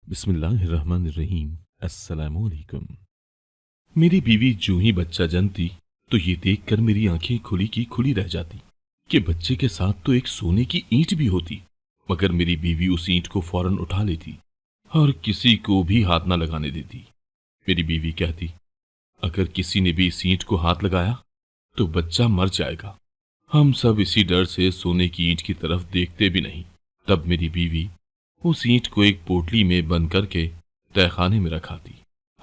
बिस्मिल्लाहिर्रहमानिर्रहीम। अस्सलामुअलैकुम। मेरी बीवी जो ही बच्चा जनती तो ये देखकर मेरी आंखें खुली की खुली रह जाती कि बच्चे के साथ तो एक सोने की ईंट भी होती, मगर मेरी बीवी उस ईंट को फौरन उठा लेती और किसी को भी हाथ ना लगाने देती। मेरी बीवी कहती, अगर किसी ने भी इस ईंट को हाथ लगाया तो बच्चा मर जाएगा। हम सब इसी डर से सोने की ईंट की तरफ देखते भी नहीं। तब मेरी बीवी उस ईंट को एक पोटली में बंद करके तहखाने में रखाती।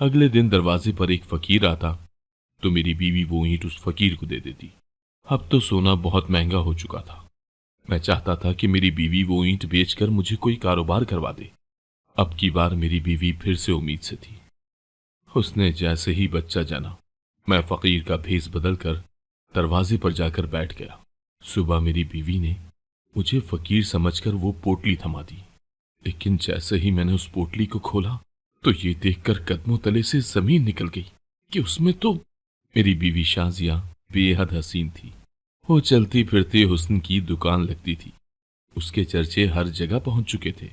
अगले दिन दरवाजे पर एक फकीर आता तो मेरी बीवी वो ईंट उस फकीर को दे देती। अब तो सोना बहुत महंगा हो चुका था। मैं चाहता था कि मेरी बीवी वो ईंट बेचकर मुझे कोई कारोबार करवा दे। अब की बार मेरी बीवी फिर से उम्मीद से थी। उसने जैसे ही बच्चा जाना, मैं फकीर का भेस बदलकर दरवाजे पर जाकर बैठ गया। सुबह मेरी बीवी ने मुझे फकीर समझकर वो पोटली थमा दी, लेकिन जैसे ही मैंने उस पोटली को खोला तो ये देखकर कदमों तले से जमीन निकल गई कि उसमें तो मेरी बीवी शाजिया बेहद हसीन थी। वो चलती फिरती हुस्न की दुकान लगती थी। उसके चर्चे हर जगह पहुंच चुके थे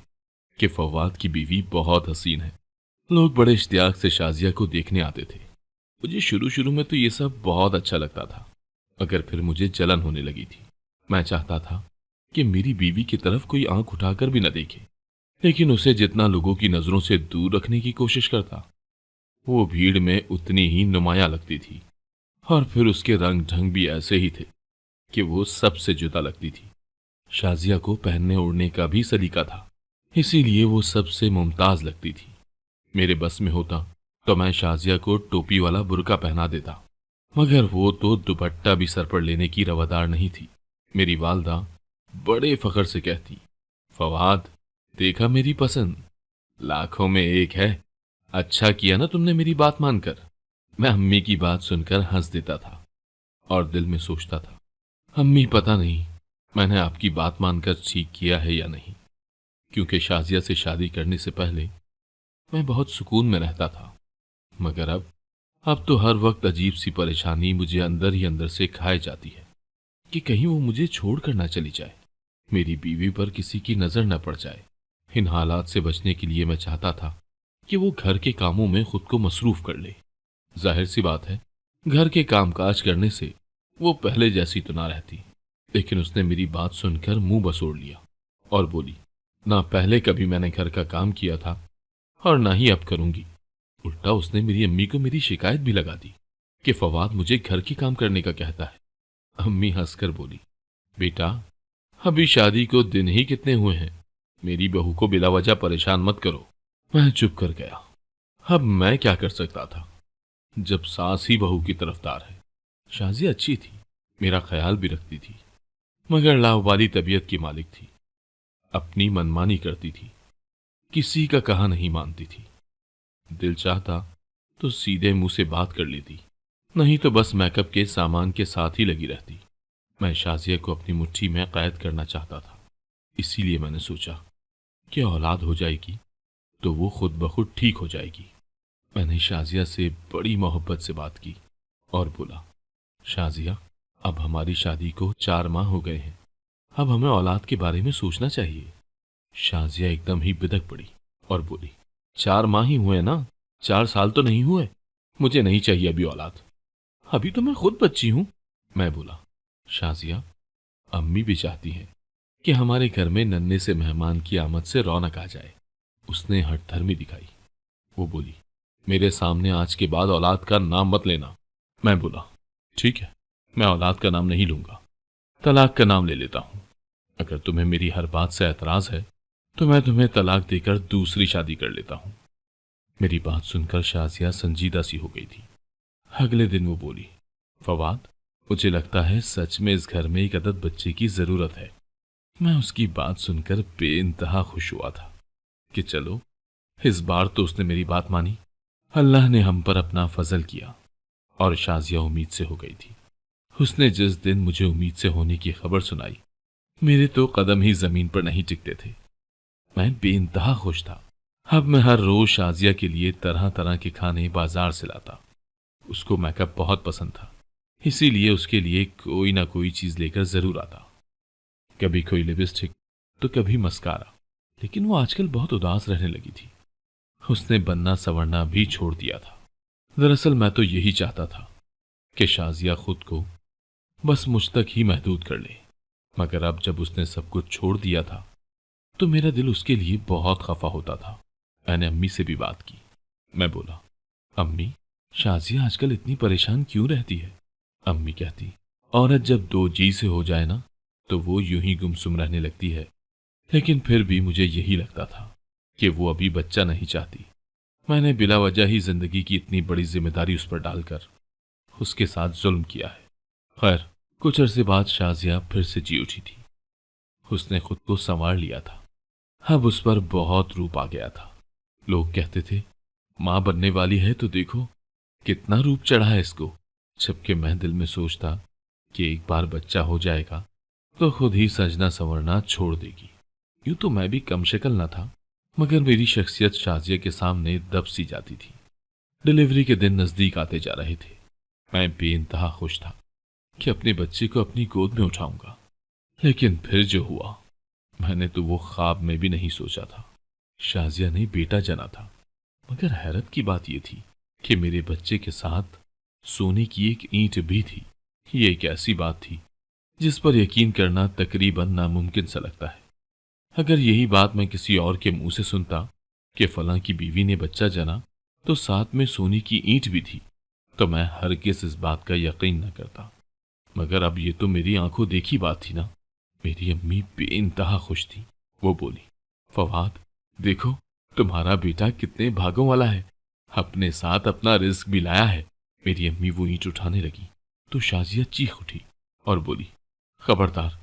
कि फवाद की बीवी बहुत हसीन है। लोग बड़े इश्तियाक से शाजिया को देखने आते थे। मुझे शुरू शुरू में तो ये सब बहुत अच्छा लगता था, मगर फिर मुझे जलन होने लगी थी। मैं चाहता था कि मेरी बीवी की तरफ कोई आंख उठाकर भी न देखे, लेकिन उसे जितना लोगों की नजरों से दूर रखने की कोशिश करता, वो भीड़ में उतनी ही नुमाया लगती थी। और फिर उसके रंग ढंग भी ऐसे ही थे कि वो सबसे जुदा लगती थी। शाजिया को पहनने ओढ़ने का भी सलीका था, इसीलिए वो सबसे मुमताज लगती थी। मेरे बस में होता तो मैं शाजिया को टोपी वाला बुर्का पहना देता, मगर वो तो दुपट्टा भी सर पर लेने की रवादार नहीं थी। मेरी वालदा बड़े फख्र से कहती, फवाद, देखा मेरी पसंद, लाखों में एक है। अच्छा किया ना तुमने मेरी बात मानकर। मैं अम्मी की बात सुनकर हंस देता था और दिल में सोचता था, अम्मी पता नहीं मैंने आपकी बात मानकर ठीक किया है या नहीं, क्योंकि शाजिया से शादी करने से पहले मैं बहुत सुकून में रहता था, मगर अब तो हर वक्त अजीब सी परेशानी मुझे अंदर ही अंदर से खाए जाती है कि कहीं वो मुझे छोड़कर ना चली जाए, मेरी बीवी पर किसी की नजर न पड़ जाए। इन हालात से बचने के लिए मैं चाहता था कि वो घर के कामों में खुद को मसरूफ कर ले। जाहिर सी बात है, घर के कामकाज करने से वो पहले जैसी तो ना रहती, लेकिन उसने मेरी बात सुनकर मुंह बसोड़ लिया और बोली, ना पहले कभी मैंने घर का काम किया था और ना ही अब करूंगी। उल्टा उसने मेरी अम्मी को मेरी शिकायत भी लगा दी कि फवाद मुझे घर की काम करने का कहता है। अम्मी हंसकर बोली, बेटा, अभी शादी को दिन ही कितने हुए हैं, मेरी बहू को बिला वजह परेशान मत करो। मैं चुप कर गया। अब मैं क्या कर सकता था, जब सास ही बहू की तरफदार है। शाजिया अच्छी थी, मेरा ख्याल भी रखती थी, मगर लावाली तबीयत की मालिक थी। अपनी मनमानी करती थी, किसी का कहा नहीं मानती थी। दिल चाहता तो सीधे मुंह से बात कर लेती, नहीं तो बस मेकअप के सामान के साथ ही लगी रहती। मैं शाजिया को अपनी मुट्ठी में कैद करना चाहता था, इसीलिए मैंने सोचा कि औलाद हो जाएगी तो वो खुद ब खुद ठीक हो जाएगी। मैंने शाजिया से बड़ी मोहब्बत से बात की और बोला, शाजिया, अब हमारी शादी को 4 माह हो गए हैं, अब हमें औलाद के बारे में सोचना चाहिए। शाजिया एकदम ही बिदक पड़ी और बोली, 4 माह ही हुए ना, 4 साल तो नहीं हुए। मुझे नहीं चाहिए अभी औलाद, अभी तो मैं खुद बच्ची हूं। मैं बोला, शाजिया, अम्मी भी चाहती हैं कि हमारे घर में नन्हे से मेहमान की आमद से रौनक आ जाए। उसने हठधर्मी दिखाई। वो बोली, मेरे सामने आज के बाद औलाद का नाम मत लेना। मैं बोला, ठीक है, मैं औलाद का नाम नहीं लूंगा, तलाक का नाम ले लेता हूं। अगर तुम्हें मेरी हर बात से एतराज है तो मैं तुम्हें तलाक देकर दूसरी शादी कर लेता हूं। मेरी बात सुनकर शाजिया संजीदा सी हो गई थी। अगले दिन वो बोली, फवाद, मुझे लगता है सच में इस घर में एक अदद बच्चे की जरूरत है। मैं उसकी बात सुनकर बेइंतहा खुश हुआ था कि चलो, इस बार तो उसने मेरी बात मानी। अल्लाह ने हम पर अपना फजल किया और शाजिया उम्मीद से हो गई थी। उसने जिस दिन मुझे उम्मीद से होने की खबर सुनाई, मेरे तो कदम ही जमीन पर नहीं टिकते थे। मैं बेइंतहा खुश था। अब मैं हर रोज शाजिया के लिए तरह तरह के खाने बाजार से लाता। उसको मेकअप बहुत पसंद था, इसीलिए उसके लिए कोई ना कोई चीज लेकर जरूर आता। कभी कोई लिपस्टिक तो कभी मस्कारा। लेकिन वो आजकल बहुत उदास रहने लगी थी। उसने बनना संवरना भी छोड़ दिया था। दरअसल मैं तो यही चाहता था कि शाजिया खुद को बस मुझ तक ही महदूद कर ले, मगर अब जब उसने सब कुछ छोड़ दिया था तो मेरा दिल उसके लिए बहुत खफा होता था। मैंने अम्मी से भी बात की। मैं बोला, अम्मी, शाजिया आजकल इतनी परेशान क्यों रहती है? अम्मी कहती, औरत जब दो जी से हो जाए ना तो वो यूं ही गुमसुम रहने लगती है। लेकिन फिर भी मुझे यही लगता था कि वो अभी बच्चा नहीं चाहती। मैंने बिला वजह ही जिंदगी की इतनी बड़ी जिम्मेदारी उस पर डालकर उसके साथ जुल्म किया है। खैर, कुछ अरसे बाद शाजिया फिर से जी उठी थी। उसने खुद को संवार लिया था। अब उस पर बहुत रूप आ गया था। लोग कहते थे, मां बनने वाली है तो देखो कितना रूप चढ़ा है इसको। जबकि मैं दिल में सोचता कि एक बार बच्चा हो जाएगा तो खुद ही सजना संवरना छोड़ देगी। यूं तो मैं भी कम शक्ल न था, मगर मेरी शख्सियत शाजिया के सामने दब सी जाती थी। डिलीवरी के दिन नजदीक आते जा रहे थे। मैं बेइंतहा खुश था कि अपने बच्चे को अपनी गोद में उठाऊंगा। लेकिन फिर जो हुआ, मैंने तो वो ख्वाब में भी नहीं सोचा था। शाजिया ने बेटा जना था, मगर हैरत की बात यह थी कि मेरे बच्चे के साथ सोने की एक ईंट भी थी। ये एक ऐसी बात थी जिस पर यकीन करना तकरीबन नामुमकिन सा लगता है। अगर यही बात मैं किसी और के मुंह से सुनता कि फलां की बीवी ने बच्चा जना तो साथ में सोने की ईंट भी थी, तो मैं हरगिज़ इस बात का यकीन न करता। मगर अब ये तो मेरी आंखों देखी बात थी ना। मेरी अम्मी बेइंतहा खुश थी। वो बोली, फवाद, देखो तुम्हारा बेटा कितने भागों वाला है, अपने साथ अपना रिस्क भी लाया है। मेरी अम्मी वो ईंट उठाने लगी तो शाजिया चीख उठी और बोली, खबरदार,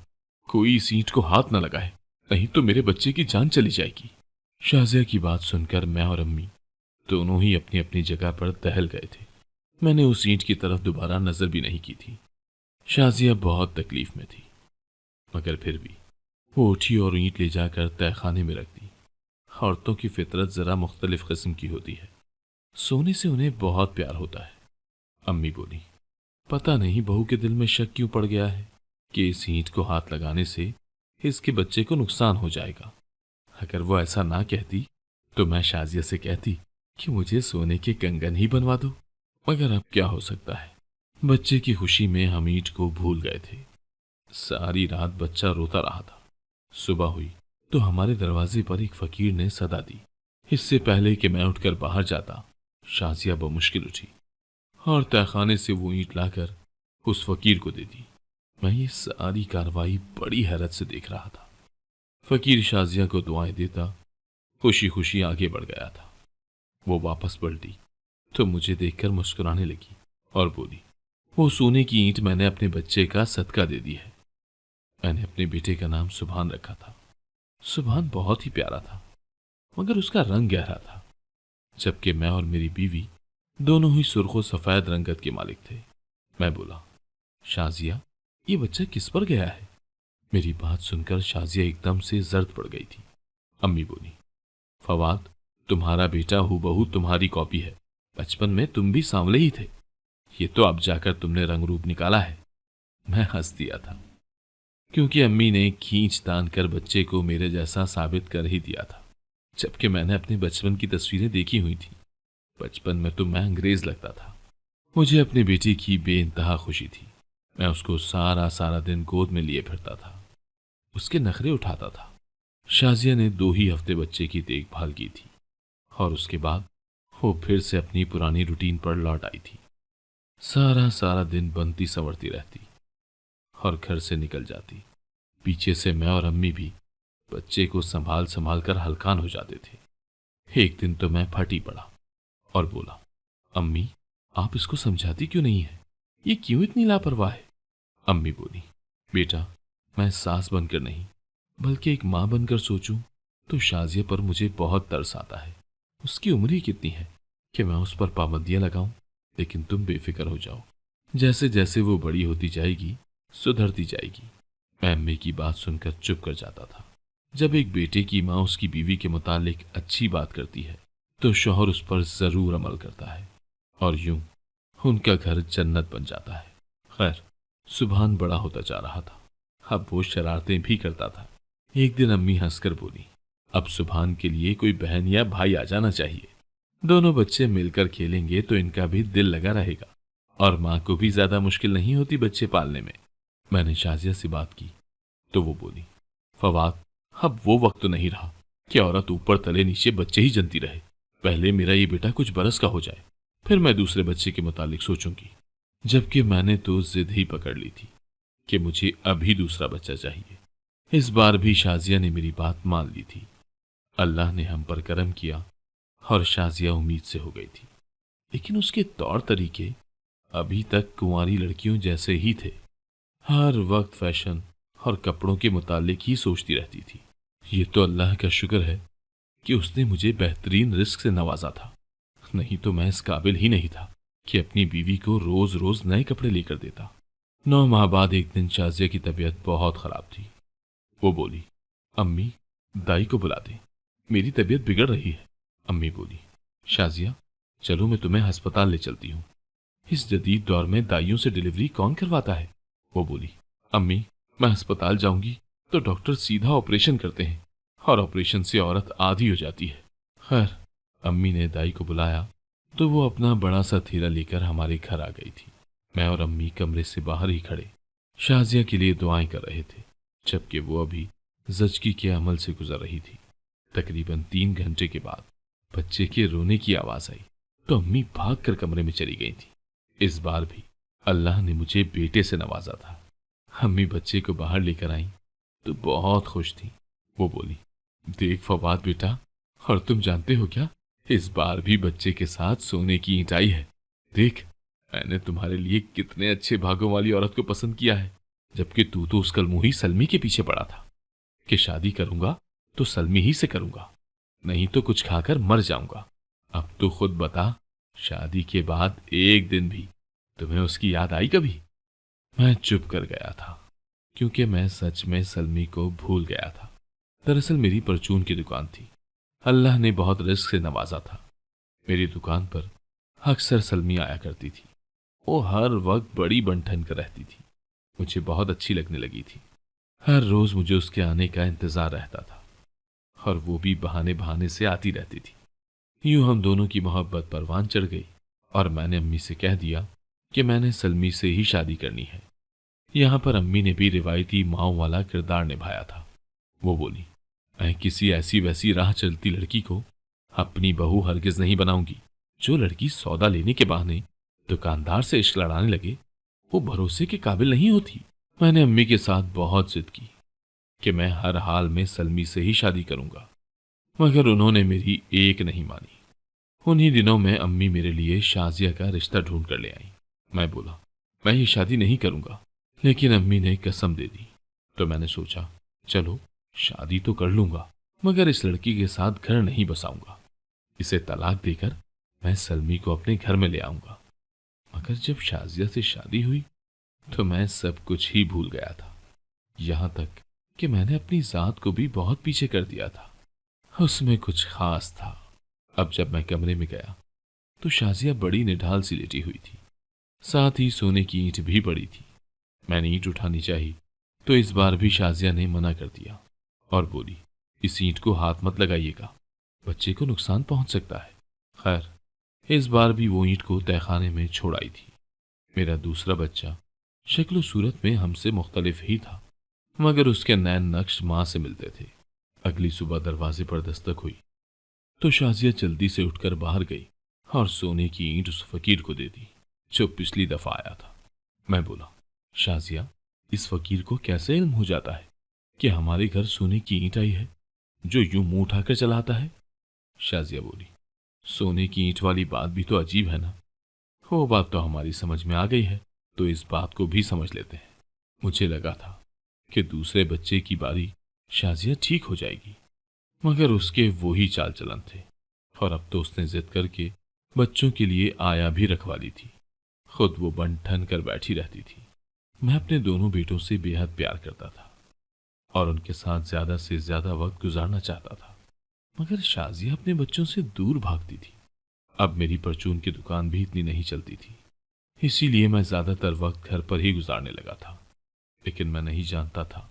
कोई इस ईंट को हाथ न लगाए, नहीं तो मेरे बच्चे की जान चली जाएगी। शाजिया की बात सुनकर मैं और अम्मी दोनों ही अपनी अपनी जगह पर टहल गए थे। मैंने उस ईंट की तरफ दोबारा नजर भी नहीं की थी। शाजिया बहुत तकलीफ में थी, मगर फिर भी वो उठी और ईंट ले जाकर तहखाने में रख दी। औरतों की फितरत जरा मुख्तलिफ किस्म की होती है। सोने से उन्हें बहुत प्यार होता है। अम्मी बोली, पता नहीं बहू के दिल में शक क्यों पड़ गया है कि इस ईंट को हाथ लगाने से इसके बच्चे को नुकसान हो जाएगा। अगर वो ऐसा ना कहती तो मैं शाजिया से कहती कि मुझे सोने के कंगन ही बनवा दो। मगर अब क्या हो सकता है, बच्चे की खुशी में हम ईंट को भूल गए थे। सारी रात बच्चा रोता रहा था। सुबह हुई तो हमारे दरवाजे पर एक फकीर ने सदा दी। इससे पहले कि मैं उठकर बाहर जाता, शाजिया बमुश्किल उठी और तहखाने से वो ईंट लाकर उस फकीर को दे दी। मैं ये सारी कार्रवाई बड़ी हैरत से देख रहा था। फकीर शाजिया को दुआएं देता खुशी खुशी आगे बढ़ गया था। वो वापस पलटी तो मुझे देखकर मुस्कुराने लगी और बोली, वो सोने की ईंट मैंने अपने बच्चे का सदका दे दी है। मैंने अपने बेटे का नाम सुभान रखा था। सुभान बहुत ही प्यारा था, मगर उसका रंग गहरा था, जबकि मैं और मेरी बीवी दोनों ही सुर्ख सफेद रंगत के मालिक थे। मैं बोला, शाजिया, ये बच्चा किस पर गया है? मेरी बात सुनकर शाजिया एकदम से जर्द पड़ गई थी। अम्मी बोली, फवाद, तुम्हारा बेटा हूबहू तुम्हारी कॉपी है। बचपन में तुम भी सांवले ही थे, ये तो अब जाकर तुमने रंग रूप निकाला है। मैं हंस दिया था, क्योंकि अम्मी ने खींच तान कर बच्चे को मेरे जैसा साबित कर ही दिया था, जबकि मैंने अपने बचपन की तस्वीरें देखी हुई थी। बचपन में तो मैं अंग्रेज लगता था। मुझे अपनी बेटी की बेइंतहा खुशी थी। मैं उसको सारा सारा दिन गोद में लिए फिरता था, उसके नखरे उठाता था। शाजिया ने 2 ही हफ्ते बच्चे की देखभाल की थी और उसके बाद वो फिर से अपनी पुरानी रूटीन पर लौट आई थी। सारा सारा दिन बनती संवरती रहती और घर से निकल जाती। पीछे से मैं और अम्मी भी बच्चे को संभाल संभाल कर हलकान हो जाते थे। एक दिन तो मैं फट ही पड़ा और बोला, अम्मी, आप इसको समझाती क्यों नहीं है? ये क्यों इतनी लापरवाह है? अम्मी बोली, बेटा, मैं सास बनकर नहीं बल्कि एक मां बनकर सोचूं तो शाजिया पर मुझे बहुत तरस आता है। उसकी उम्र ही कितनी है कि मैं उस पर पाबंदियां लगाऊं। लेकिन तुम बेफिक्र हो जाओ, जैसे जैसे वो बड़ी होती जाएगी सुधरती जाएगी। मैं अम्मी की बात सुनकर चुप कर जाता था। जब एक बेटे की माँ उसकी बीवी के मुतालिक अच्छी बात करती है तो शौहर उस पर जरूर अमल करता है और यूं उनका घर जन्नत बन जाता है। खैर, सुभान बड़ा होता जा रहा था। अब वो शरारतें भी करता था। एक दिन अम्मी हंसकर बोली, अब सुभान के लिए कोई बहन या भाई आ जाना चाहिए। दोनों बच्चे मिलकर खेलेंगे तो इनका भी दिल लगा रहेगा और माँ को भी ज्यादा मुश्किल नहीं होती बच्चे पालने में। मैंने शाजिया से बात की तो वो बोली, फवाद, अब वो वक्त तो नहीं रहा कि औरत ऊपर तले नीचे बच्चे ही जनती रहे। पहले मेरा ये बेटा कुछ बरस का हो जाए, फिर मैं दूसरे बच्चे के मुतालिक सोचूंगी। जबकि मैंने तो जिद ही पकड़ ली थी कि मुझे अभी दूसरा बच्चा चाहिए। इस बार भी शाजिया ने मेरी बात मान ली थी। अल्लाह ने हम पर करम किया और शाजिया उम्मीद से हो गई थी, लेकिन उसके तौर तरीके अभी तक कुंवारी लड़कियों जैसे ही थे। हर वक्त फैशन और कपड़ों के मुतालिक ही सोचती रहती थी। ये तो अल्लाह का शुक्र है कि उसने मुझे बेहतरीन रिस्क से नवाजा था, नहीं तो मैं इस काबिल ही नहीं था कि अपनी बीवी को रोज रोज नए कपड़े लेकर देता। 9 माह बाद एक दिन शाजिया की तबीयत बहुत खराब थी। वो बोली, अम्मी, दाई को बुला दे, मेरी तबीयत बिगड़ रही है। अम्मी बोली, शाजिया, चलो मैं तुम्हें अस्पताल ले चलती हूँ। इस जदीद दौर में दाइयों से डिलीवरी कौन करवाता है? वो बोली, अम्मी, मैं अस्पताल जाऊंगी तो डॉक्टर सीधा ऑपरेशन करते हैं और ऑपरेशन से औरत आधी हो जाती है। खैर, अम्मी ने दाई को बुलाया तो वो अपना बड़ा सा थैला लेकर हमारे घर आ गई थी। मैं और अम्मी कमरे से बाहर ही खड़े शाजिया के लिए दुआएं कर रहे थे, जबकि वो अभी जचकी के अमल से गुजर रही थी। तकरीबन 3 घंटे के बाद बच्चे के रोने की आवाज आई तो अम्मी भाग कर कमरे में चली गई थी। इस बार भी अल्लाह ने मुझे बेटे से नवाजा था। अम्मी बच्चे को बाहर लेकर आई तो बहुत खुश थी। वो बोली, देख फवाद बेटा, और तुम जानते हो क्या, इस बार भी बच्चे के साथ सोने की ईंट आई है। देख, मैंने तुम्हारे लिए कितने अच्छे भागों वाली औरत को पसंद किया है, जबकि तू तो उस कलमुही सलमी के पीछे पड़ा था कि शादी करूंगा तो सलमी ही से करूंगा, नहीं तो कुछ खाकर मर जाऊंगा। अब तो खुद बता, शादी के बाद एक दिन भी तुम्हें उसकी याद आई कभी? मैं चुप कर गया था, क्योंकि मैं सच में सलमी को भूल गया था। दरअसल मेरी परचून की दुकान थी। अल्लाह ने बहुत रिस्क से नवाजा था। मेरी दुकान पर अक्सर सलमी आया करती थी। वो हर वक्त बड़ी बनठन कर रहती थी। मुझे बहुत अच्छी लगने लगी थी। हर रोज मुझे उसके आने का इंतजार रहता था और वो भी बहाने बहाने से आती रहती थी। यूं हम दोनों की मोहब्बत परवान चढ़ गई और मैंने अम्मी से कह दिया कि मैंने सलमी से ही शादी करनी है। यहाँ पर अम्मी ने भी रिवायती माओ वाला किरदार निभाया था। वो बोली, मैं किसी ऐसी वैसी राह चलती लड़की को अपनी बहू हरगिज नहीं बनाऊंगी। जो लड़की सौदा लेने के बहाने दुकानदार से इश्क लड़ाने लगे, वो भरोसे के काबिल नहीं होती। मैंने अम्मी के साथ बहुत जिद की कि मैं हर हाल में सलमी से ही शादी करूंगा, मगर उन्होंने मेरी एक नहीं मानी। उन्हीं दिनों में अम्मी मेरे लिए शाजिया का रिश्ता ढूंढ कर ले आई। मैं बोला, मैं ये शादी नहीं करूंगा, लेकिन अम्मी ने कसम दे दी तो मैंने सोचा, चलो शादी तो कर लूंगा, मगर इस लड़की के साथ घर नहीं बसाऊंगा। इसे तलाक देकर मैं सलमी को अपने घर में ले आऊंगा। मगर जब शाजिया से शादी हुई तो मैं सब कुछ ही भूल गया था, यहां तक कि मैंने अपनी जात को भी बहुत पीछे कर दिया था। उसमें कुछ खास था। अब जब मैं कमरे में गया तो शाजिया बड़ी निढाल सी लेटी हुई थी, साथ ही सोने की ईंट भी पड़ी थी। मैंने ईंट उठानी चाहिए तो इस बार भी शाजिया ने मना कर दिया और बोली, इस ईंट को हाथ मत लगाइएगा, बच्चे को नुकसान पहुंच सकता है। खैर, इस बार भी वो ईंट को तहखाने में छोड़ आई थी। मेरा दूसरा बच्चा शक्ल सूरत में हमसे मुख्तलिफ ही था, मगर उसके नैन नक्श माँ से मिलते थे। अगली सुबह दरवाजे पर दस्तक हुई तो शाजिया जल्दी से उठकर बाहर गई और सोने की ईंट उस फकीर को दे दी जो पिछली दफा आया था। मैं बोला, शाजिया, इस फकीर को कैसे इल्म हो जाता है कि हमारे घर सोने की ईंट आई है, जो यूं मुंह उठाकर चलाता है? शाजिया बोली, सोने की ईंट वाली बात भी तो अजीब है ना। वो बात तो हमारी समझ में आ गई है, तो इस बात को भी समझ लेते हैं। मुझे लगा था कि दूसरे बच्चे की बारी शाजिया ठीक हो जाएगी, मगर उसके वो ही चाल चलन थे और अब तो उसने जिद करके बच्चों के लिए आया भी रखवा ली थी। खुद वो बन ठन कर बैठी रहती थी। मैं अपने दोनों बेटों से बेहद प्यार करता था और उनके साथ ज्यादा से ज्यादा वक्त गुजारना चाहता था, मगर शाजिया अपने बच्चों से दूर भागती थी। अब मेरी परचून की दुकान भी इतनी नहीं चलती थी, इसीलिए मैं ज्यादातर वक्त घर पर ही गुजारने लगा था। लेकिन मैं नहीं जानता था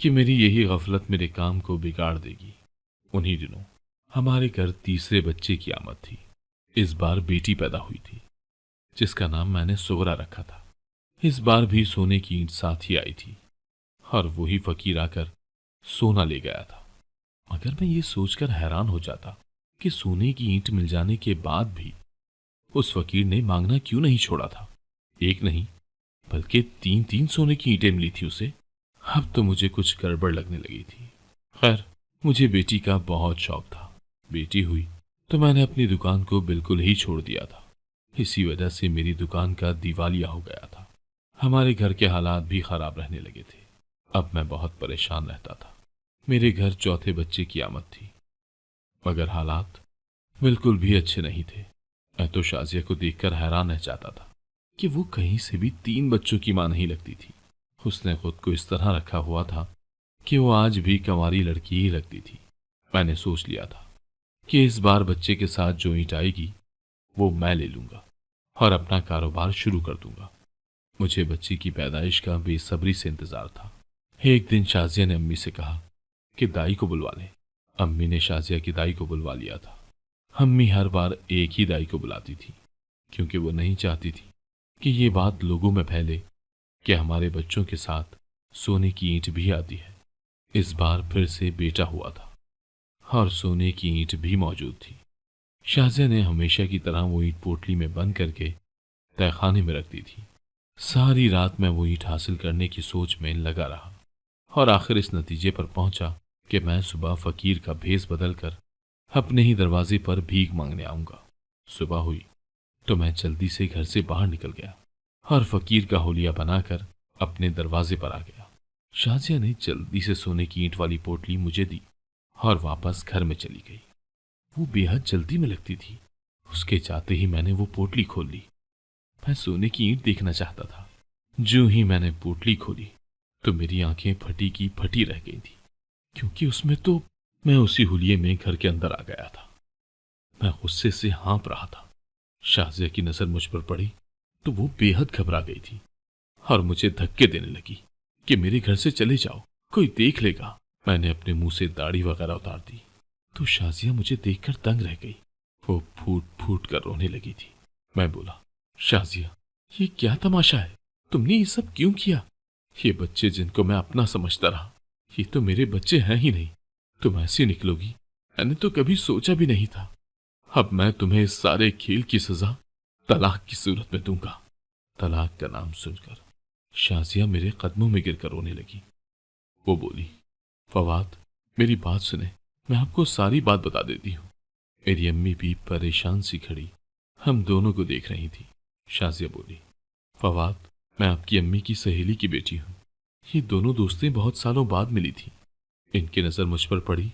कि मेरी यही गफलत मेरे काम को बिगाड़ देगी। उन्हीं दिनों हमारे घर तीसरे बच्चे की आमद थी। इस बार बेटी पैदा हुई थी, जिसका नाम मैंने सुगरा रखा था। इस बार भी सोने की ईंट साथ ही आई थी और वही फकीर आकर सोना ले गया था। मगर मैं ये सोचकर हैरान हो जाता कि सोने की ईंट मिल जाने के बाद भी उस फकीर ने मांगना क्यों नहीं छोड़ा था। एक नहीं बल्कि तीन तीन सोने की ईंटें मिली थी उसे। अब तो मुझे कुछ गड़बड़ लगने लगी थी। खैर, मुझे बेटी का बहुत शौक था। बेटी हुई तो मैंने अपनी दुकान को बिल्कुल ही छोड़ दिया था। इसी वजह से मेरी दुकान का दिवालिया हो गया था। हमारे घर के हालात भी खराब रहने लगे थे। अब मैं बहुत परेशान रहता था। मेरे घर चौथे बच्चे की आमद थी, मगर हालात बिल्कुल भी अच्छे नहीं थे। मैं तो शाजिया को देखकर हैरान रह जाता था कि वो कहीं से भी 3 बच्चों की मां नहीं लगती थी। उसने खुद को इस तरह रखा हुआ था कि वो आज भी कंवारी लड़की ही लगती थी। मैंने सोच लिया था कि इस बार बच्चे के साथ जो ईंट आएगी वो मैं ले लूंगा और अपना कारोबार शुरू कर दूंगा। मुझे बच्चे की पैदाइश का बेसब्री से इंतजार था। एक दिन शाजिया ने अम्मी से कहा कि दाई को बुलवा लें। अम्मी ने शाजिया की दाई को बुलवा लिया था। अम्मी हर बार एक ही दाई को बुलाती थी, क्योंकि वो नहीं चाहती थी कि ये बात लोगों में फैले कि हमारे बच्चों के साथ सोने की ईंट भी आती है। इस बार फिर से बेटा हुआ था और सोने की ईंट भी मौजूद थी। शाजिया ने हमेशा की तरह वो ईंट पोटली में बंद करके तहखाने में रख दी थी। सारी रात मैं वो ईंट हासिल करने की सोच में लगा रहा और आखिर इस नतीजे पर पहुंचा कि मैं सुबह फकीर का भेस बदलकर अपने ही दरवाजे पर भीख मांगने आऊंगा। सुबह हुई तो मैं जल्दी से घर से बाहर निकल गया और फकीर का होलिया बनाकर अपने दरवाजे पर आ गया। शाजिया ने जल्दी से सोने की ईंट वाली पोटली मुझे दी और वापस घर में चली गई। वो बेहद जल्दी में लगती थी। उसके जाते ही मैंने वो पोटली खोल ली। मैं सोने की ईंट देखना चाहता था। जो ही मैंने पोटली खोली तो मेरी आंखें फटी की फटी रह गई थी, क्योंकि उसमें तो मैं उसी हुलिये में घर के अंदर आ गया था। मैं गुस्से से हाँफ रहा था। शाजिया की नजर मुझ पर पड़ी तो वो बेहद घबरा गई थी और मुझे धक्के देने लगी कि मेरे घर से चले जाओ, कोई देख लेगा। मैंने अपने मुंह से दाढ़ी वगैरह उतार दी तो शाजिया मुझे देखकर दंग रह गई। वो फूट फूट कर रोने लगी थी। मैं बोला, शाजिया, ये क्या तमाशा है? तुमने ये सब क्यों किया? ये बच्चे जिनको मैं अपना समझता रहा, ये तो मेरे बच्चे हैं ही नहीं। तुम ऐसी निकलोगी मैंने तो कभी सोचा भी नहीं था। अब मैं तुम्हें इस सारे खेल की सजा तलाक की सूरत में दूंगा। तलाक का नाम सुनकर शाजिया मेरे कदमों में गिरकर रोने लगी। वो बोली, फवाद, मेरी बात सुने, मैं आपको सारी बात बता देती हूँ। मेरी अम्मी भी परेशान सी खड़ी हम दोनों को देख रही थी। शाजिया बोली, फवाद, मैं आपकी अम्मी की सहेली की बेटी हूँ। ये दोनों दोस्तें बहुत सालों बाद मिली थी। इनकी नजर मुझ पर पड़ी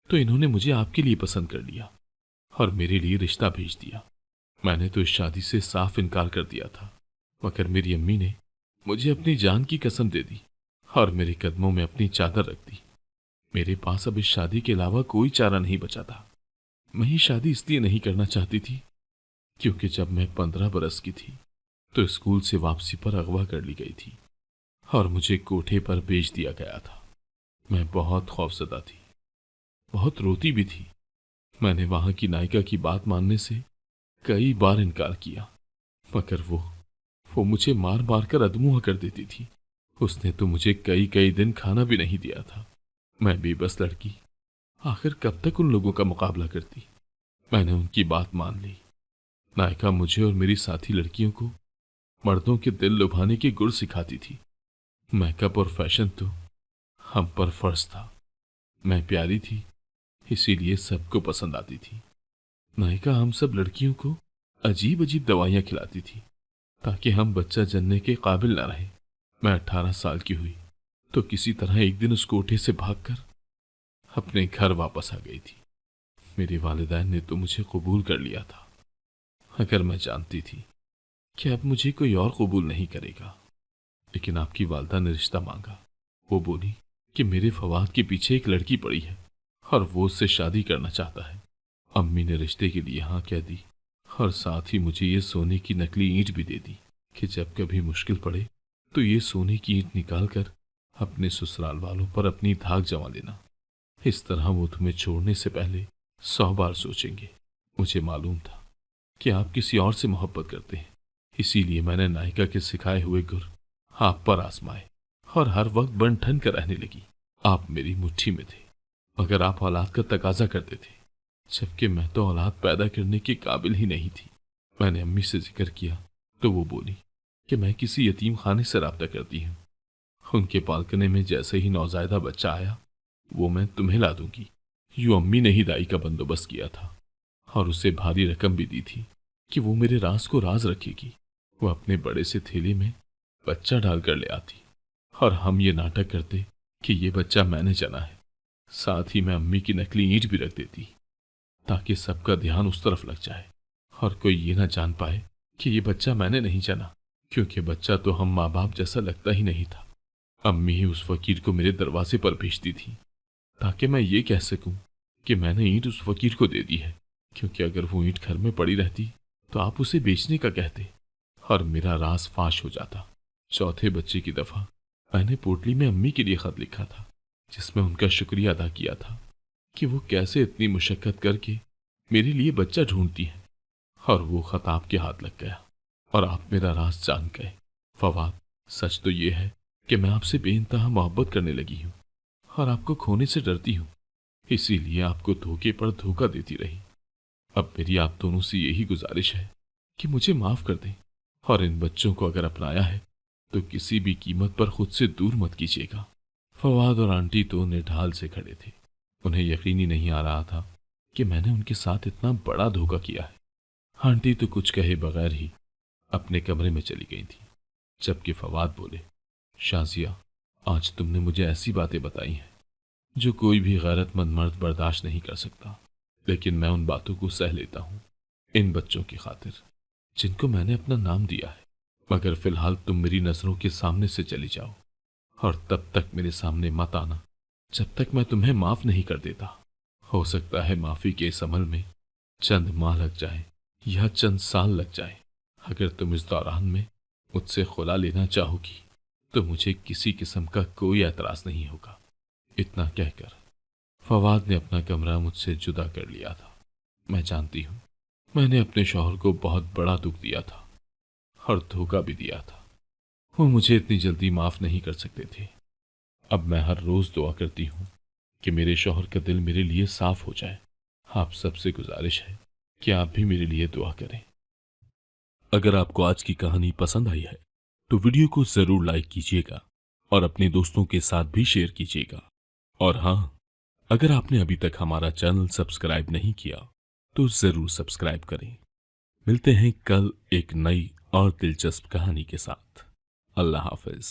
तो इन्होंने मुझे आपके लिए पसंद कर लिया और मेरे लिए रिश्ता भेज दिया। मैंने तो इस शादी से साफ इनकार कर दिया था, मगर मेरी अम्मी ने मुझे अपनी जान की कसम दे दी और मेरे कदमों में अपनी चादर रख दी। मेरे पास अब इस शादी के अलावा कोई चारा नहीं बचा था। मैं ये शादी इसलिए नहीं करना चाहती थी क्योंकि जब मैं 15 बरस की थी तो स्कूल से वापसी पर अगवा कर ली गई थी और मुझे कोठे पर भेज दिया गया था। मैं बहुत खौफजदा थी, बहुत रोती भी थी। मैंने वहां की नायिका की बात मानने से कई बार इनकार किया, मगर वो मुझे मार मार कर अधमुआ कर देती थी। उसने तो मुझे कई कई दिन खाना भी नहीं दिया था। मैं बेबस लड़की आखिर कब तक उन लोगों का मुकाबला करती। मैंने उनकी बात मान ली। नायिका मुझे और मेरी साथी लड़कियों को मर्दों के दिल लुभाने के गुर सिखाती थी। मेकअप और फैशन तो हम पर फर्ज था। मैं प्यारी थी, इसीलिए सबको पसंद आती थी। नायिका हम सब लड़कियों को अजीब अजीब दवाइयां खिलाती थी ताकि हम बच्चा जनने के काबिल न रहे। मैं 18 साल की हुई तो किसी तरह एक दिन उस कोठे से भागकर अपने घर वापस आ गई थी। मेरे वालिदैन ने तो मुझे कबूल कर लिया था, अगर मैं जानती थी कि अब मुझे कोई और कबूल नहीं करेगा। लेकिन आपकी वालदा ने रिश्ता मांगा। वो बोली कि मेरे फवाद के पीछे एक लड़की पड़ी है और वो उससे शादी करना चाहता है। अम्मी ने रिश्ते के लिए हाँ कह दी और साथ ही मुझे ये सोने की नकली ईंट भी दे दी कि जब कभी मुश्किल पड़े तो ये सोने की ईंट निकाल कर अपने ससुराल वालों पर अपनी धाक जमा लेना। इस तरह वो तुम्हें छोड़ने से पहले 100 बार सोचेंगे। मुझे मालूम था कि आप किसी और से मोहब्बत करते हैं, इसीलिए मैंने नायिका के सिखाए हुए गुर आप पर आजमाए और हर वक्त बन ठन कर रहने लगी। आप मेरी मुट्ठी में थे, मगर आप औलाद का तकाजा करते थे, जबकि मैं तो औलाद पैदा करने के काबिल ही नहीं थी। मैंने अम्मी से जिक्र किया तो वो बोली कि मैं किसी यतीम खाने से राब्ता करती हूँ। उनके पालकने में जैसे ही नौजायदा बच्चा आया, वो मैं तुम्हें ला दूंगी। यूं अम्मी ने ही दाई का बंदोबस्त किया था और उसे भारी रकम भी दी थी कि वो मेरे राज को राज रखेगी। वो अपने बड़े से थैले में बच्चा डालकर ले आती और हम ये नाटक करते कि ये बच्चा मैंने जना है। साथ ही मैं अम्मी की नकली ईंट भी रख देती ताकि सबका ध्यान उस तरफ लग जाए और कोई ये ना जान पाए कि ये बच्चा मैंने नहीं जना, क्योंकि बच्चा तो हम माँ बाप जैसा लगता ही नहीं था। अम्मी ही उस फकीर को मेरे दरवाजे पर भेजती थी ताकि मैं ये कह सकूं कि मैंने ईंट उस फकीर को दे दी है, क्योंकि अगर वो ईंट घर में पड़ी रहती तो आप उसे बेचने का कहते और मेरा राज फाश हो जाता। चौथे बच्चे की दफा मैंने पोटली में अम्मी के लिए खत लिखा था, जिसमें उनका शुक्रिया अदा किया था कि वो कैसे इतनी मुशक्कत करके मेरे लिए बच्चा ढूंढती है। और वो खत आपके हाथ लग गया और आप मेरा राज जान गए। फवाद, सच तो ये है कि मैं आपसे बेइंतहा मोहब्बत करने लगी हूँ और आपको खोने से डरती हूँ, इसीलिए आपको धोखे पर धोखा देती रही। अब मेरी आप दोनों से यही गुजारिश है कि मुझे माफ कर दें और इन बच्चों को अगर अपनाया है तो किसी भी कीमत पर खुद से दूर मत कीजिएगा। फवाद और आंटी तो निढाल से खड़े थे। उन्हें यकीन ही नहीं आ रहा था कि मैंने उनके साथ इतना बड़ा धोखा किया है। आंटी तो कुछ कहे बगैर ही अपने कमरे में चली गई थी, जबकि फवाद बोले, शाजिया, आज तुमने मुझे ऐसी बातें बताई हैं जो कोई भी गैरतमंद मर्द बर्दाश्त नहीं कर सकता, लेकिन मैं उन बातों को सह लेता हूँ इन बच्चों की खातिर जिनको मैंने अपना नाम दिया है। मगर फिलहाल तुम मेरी नजरों के सामने से चली जाओ और तब तक मेरे सामने मत आना जब तक मैं तुम्हें माफ नहीं कर देता। हो सकता है माफी के इस अमल में चंद माह लग जाए या चंद साल लग जाए। अगर तुम इस दौरान में मुझसे खुला लेना चाहोगी तो मुझे किसी किस्म का कोई एतराज नहीं होगा। इतना कहकर फवाद ने अपना कमरा मुझसे जुदा कर लिया था। मैं जानती हूँ मैंने अपने शौहर को बहुत बड़ा दुख दिया था और धोखा भी दिया था। वो मुझे इतनी जल्दी माफ नहीं कर सकते थे। अब मैं हर रोज दुआ करती हूँ कि मेरे शौहर का दिल मेरे लिए साफ हो जाए। आप सबसे गुजारिश है कि आप भी मेरे लिए दुआ करें। अगर आपको आज की कहानी पसंद आई है तो वीडियो को जरूर लाइक कीजिएगा और अपने दोस्तों के साथ भी शेयर कीजिएगा। और हाँ, अगर आपने अभी तक हमारा चैनल सब्सक्राइब नहीं किया तो जरूर सब्सक्राइब करें। मिलते हैं कल एक नई और दिलचस्प कहानी के साथ। अल्लाह हाफिज।